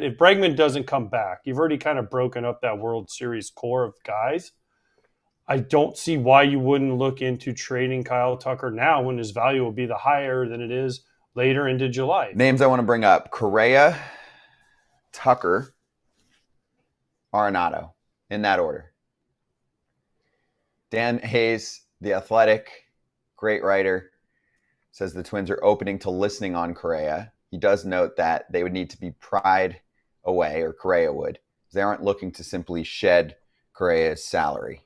if Bregman doesn't come back, you've already kind of broken up that World Series core of guys. I don't see why you wouldn't look into trading Kyle Tucker now when his value will be the higher than it is later into July. Names I want to bring up: Correa, Tucker, Arenado, in that order. Dan Hayes, The Athletic, great writer, says the Twins are opening to listening on Correa. He does note that they would need to be pried away, or Correa would. They aren't looking to simply shed Correa's salary.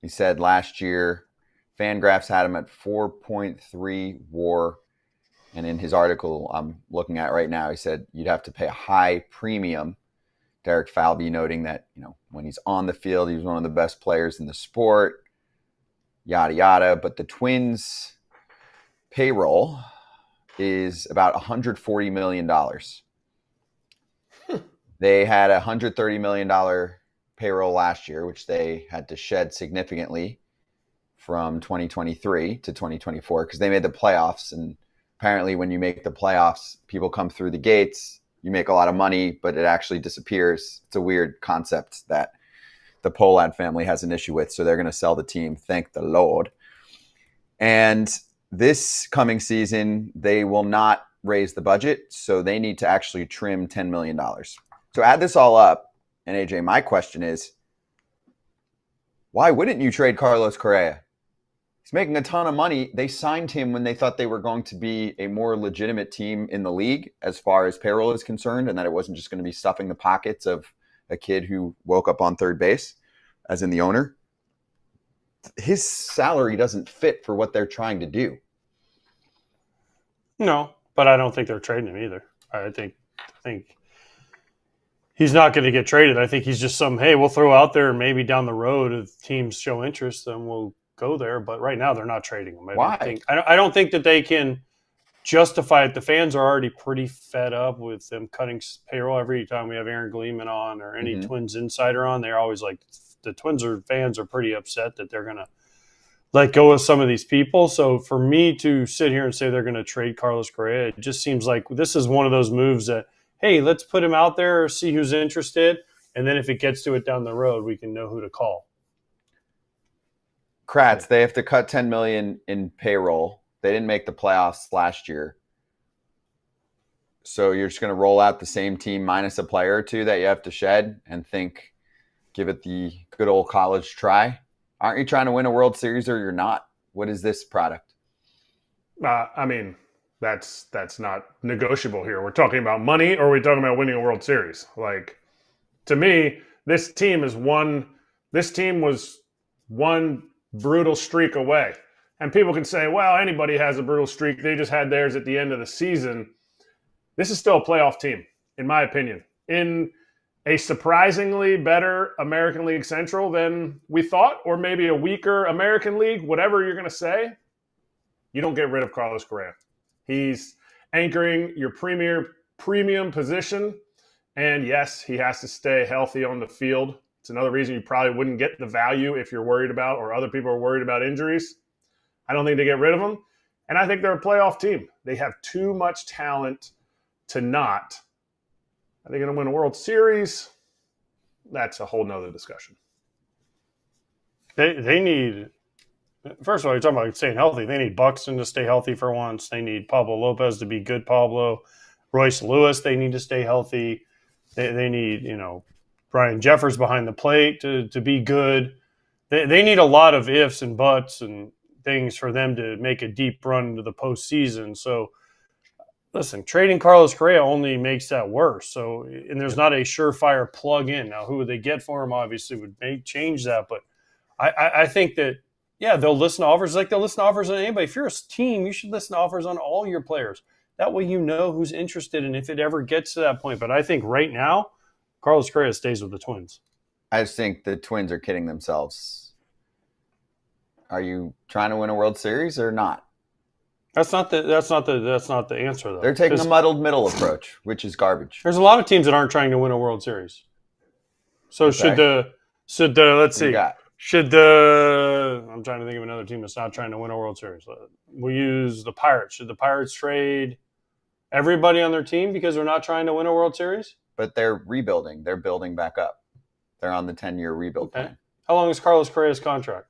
He said last year, Fangraphs had him at 4.3 WAR. And in his article I'm looking at right now, he said you'd have to pay a high premium. Derek Falvey noting that, when he's on the field, he's one of the best players in the sport, yada, yada. But the Twins' payroll is about $140 million. They had a $130 million payroll last year, which they had to shed significantly from 2023 to 2024 because they made the playoffs. And apparently when you make the playoffs, people come through the gates, you make a lot of money, but it actually disappears. It's a weird concept that the Pohlad family has an issue with. So they're going to sell the team. Thank the Lord. And this coming season, they will not raise the budget. So they need to actually trim $10 million. So add this all up. And AJ, my question is, why wouldn't you trade Carlos Correa? He's making a ton of money. They signed him when they thought they were going to be a more legitimate team in the league as far as payroll is concerned, and that it wasn't just going to be stuffing the pockets of a kid who woke up on third base, as in the owner. His salary doesn't fit for what they're trying to do. No, but I don't think they're trading him either. I think he's not going to get traded. I think he's just hey, we'll throw out there and maybe down the road if teams show interest, then we'll go there. But right now they're not trading him. Why? I don't think that they can justify it. The fans are already pretty fed up with them cutting payroll every time we have Aaron Gleeman on or any Twins insider on. They're always like, the Twins fans are pretty upset that they're going to let go of some of these people. So for me to sit here and say they're going to trade Carlos Correa, it just seems like this is one of those moves that, hey, let's put him out there, see who's interested, and then if it gets to it down the road, we can know who to call. Kratz, they have to cut $10 million in payroll. They didn't make the playoffs last year. So you're just going to roll out the same team minus a player or two that you have to shed and give it the good old college try? Aren't you trying to win a World Series or you're not? What is this product? That's not negotiable here. We're talking about money, or are we talking about winning a World Series? To me, this team was one brutal streak away. And people can say, well, anybody has a brutal streak. They just had theirs at the end of the season. This is still a playoff team, in my opinion. In a surprisingly better American League Central than we thought, or maybe a weaker American League, whatever you're going to say, you don't get rid of Carlos Correa. He's anchoring your premium position. And yes, he has to stay healthy on the field. It's another reason you probably wouldn't get the value if you're worried about, or other people are worried about injuries. I don't think they get rid of him. And I think they're a playoff team. They have too much talent to not. Are they going to win a World Series? That's a whole nother discussion. They need, first of all, you're talking about staying healthy. They need Buxton to stay healthy for once. They need Pablo Lopez to be good Pablo. Royce Lewis, they need to stay healthy. They need, Brian Jeffers behind the plate to be good. They need a lot of ifs and buts and things for them to make a deep run into the postseason. So, listen, trading Carlos Correa only makes that worse. So, and there's not a surefire plug in. Now, who would they get for him obviously would change that. But I think that, they'll listen to offers like they'll listen to offers on anybody. If you're a team, you should listen to offers on all your players. That way you know who's interested and if it ever gets to that point. But I think right now, Carlos Correa stays with the Twins. I just think the Twins are kidding themselves. Are you trying to win a World Series or not? That's not the answer though. They're taking a muddled middle approach, which is garbage. There's a lot of teams that aren't trying to win a World Series. So okay. let's see. I'm trying to think of another team that's not trying to win a World Series. We'll use the Pirates. Should the Pirates trade everybody on their team because they're not trying to win a World Series? but they're rebuilding. They're building back up. They're on the 10-year rebuild plan. How long is Carlos Correa's contract?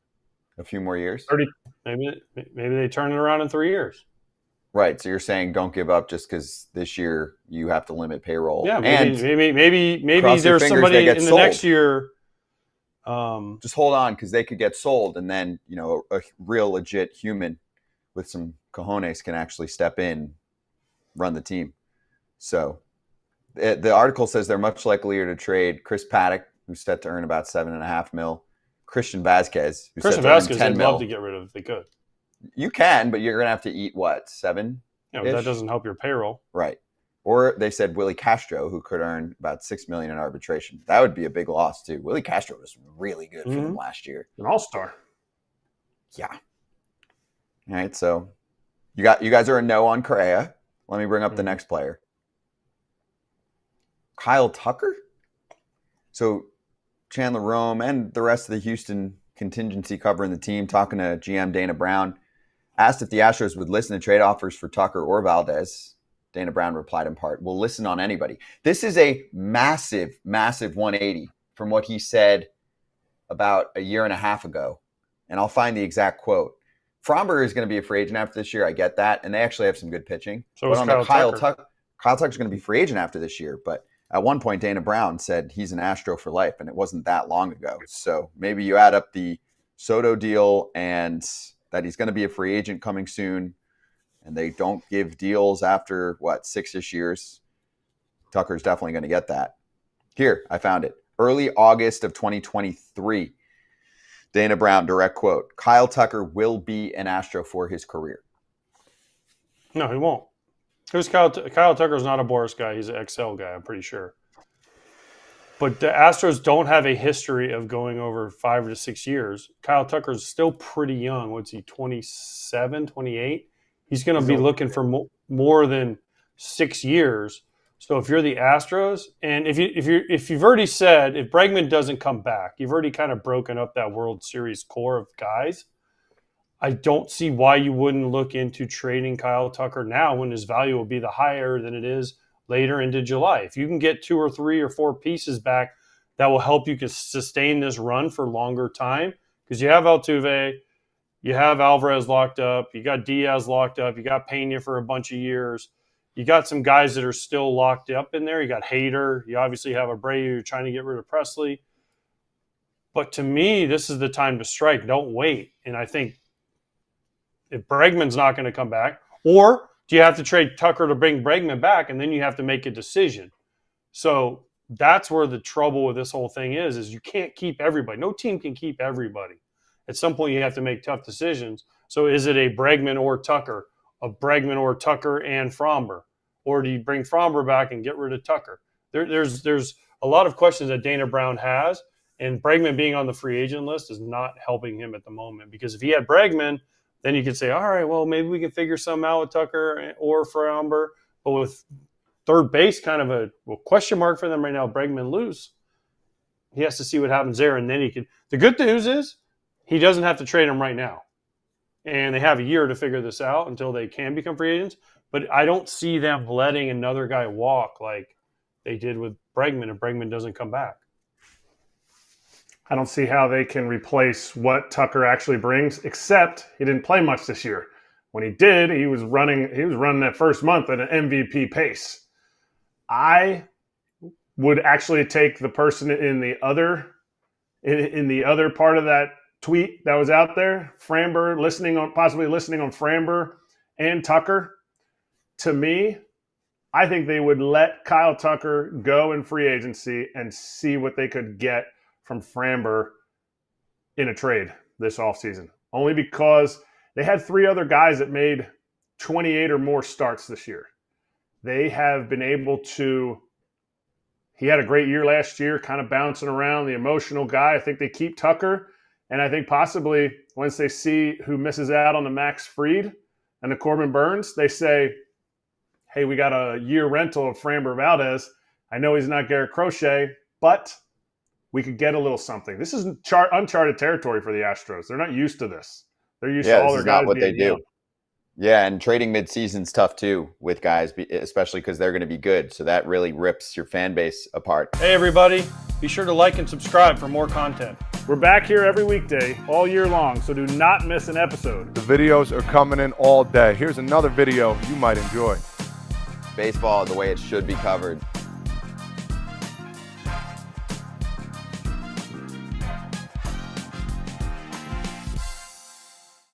A few more years. 30. Maybe they turn it around in 3 years. Right. So you're saying don't give up just because this year you have to limit payroll. Yeah, and maybe cross your there's fingers somebody they get in the sold. next year. Just hold on, because they could get sold, and then a real legit human with some cojones can actually step in, run the team. So the article says they're much likelier to trade Chris Paddock, who's set to earn about $7.5 million, Christian Vasquez, who's set to earn $10 I'd million. love to get rid of if they could. You can, but you're going to have to eat what, 7? Yeah, but that doesn't help your payroll. Right. Or they said Willie Castro, who could earn about $6 million in arbitration. That would be a big loss too. Willie Castro was really good for them last year. An all-star. Yeah. All right. So you guys are a no on Correa. Let me bring up the next player. Kyle Tucker. So Chandler Rome and the rest of the Houston contingency covering the team, talking to GM Dana Brown, asked if the Astros would listen to trade offers for Tucker or Valdez. Dana Brown replied in part, "We'll listen on anybody." This is a massive, massive 180 from what he said about a year and a half ago. And I'll find the exact quote. Fromber is going to be a free agent after this year. I get that. And they actually have some good pitching. So but is on Kyle Tucker, Kyle Tucker's going to be free agent after this year. But at one point, Dana Brown said he's an Astro for life, and it wasn't that long ago. So maybe you add up the Soto deal and that he's going to be a free agent coming soon, and they don't give deals after, 6-ish years. Tucker's definitely going to get that. Here, I found it. Early August of 2023. Dana Brown, direct quote, "Kyle Tucker will be an Astro for his career." No, he won't. Who's Kyle Tucker's not a Boris guy. He's an XL guy, I'm pretty sure. But the Astros don't have a history of going over 5 to 6 years. Kyle Tucker's still pretty young. What's he, 27, 28? He's going to be looking for more than 6 years. So if you're the Astros, and if you've already said if Bregman doesn't come back, you've already kind of broken up that World Series core of guys. I don't see why you wouldn't look into trading Kyle Tucker now when his value will be the higher than it is later into July. If you can get 2 or 3 or 4 pieces back, that will help you to sustain this run for longer time. Because you have Altuve, you have Alvarez locked up, you got Diaz locked up, you got Pena for a bunch of years. You got some guys that are still locked up in there. You got Hader. You obviously have Abreu. You're trying to get rid of Presley. But to me, this is the time to strike. Don't wait. And I think if Bregman's not going to come back, or do you have to trade Tucker to bring Bregman back, and then you have to make a decision? So that's where the trouble with this whole thing is you can't keep everybody. No team can keep everybody. At some point, you have to make tough decisions. So is it a Bregman or Tucker? A Bregman or Tucker and Fromber? Or do you bring Fromber back and get rid of Tucker? There's a lot of questions that Dana Brown has, and Bregman being on the free agent list is not helping him at the moment. Because if he had Bregman, then you could say, all right, well, maybe we can figure something out with Tucker or Fromber. But with third base kind of a question mark for them right now, Bregman loose, he has to see what happens there, and then he can. The good news is he doesn't have to trade him right now. And they have a year to figure this out until they can become free agents. But I don't see them letting another guy walk like they did with Bregman if Bregman doesn't come back. I don't see how they can replace what Tucker actually brings, except he didn't play much this year. When he did, he was running that first month at an MVP pace. I would actually take the person in the other part of that tweet that was out there, Framber possibly listening on Framber and Tucker. To me, I think they would let Kyle Tucker go in free agency and see what they could get from Framber in a trade this offseason. Only because they had 3 other guys that made 28 or more starts this year. They have been able to. He had a great year last year, kind of bouncing around, the emotional guy. I think they keep Tucker. And I think possibly once they see who misses out on the Max Fried and the Corbin Burns, they say, hey, we got a year rental of Framber Valdez. I know he's not Garrett Crochet, but we could get a little something. This is uncharted territory for the Astros. They're not used to this. They're used to all their guys not what being they do. young. Yeah, and trading mid-season's tough too with guys, especially because they're going to be good. So that really rips your fan base apart. Hey, everybody. Be sure to like and subscribe for more content. We're back here every weekday, all year long, so do not miss an episode. The videos are coming in all day. Here's another video you might enjoy. Baseball the way it should be covered.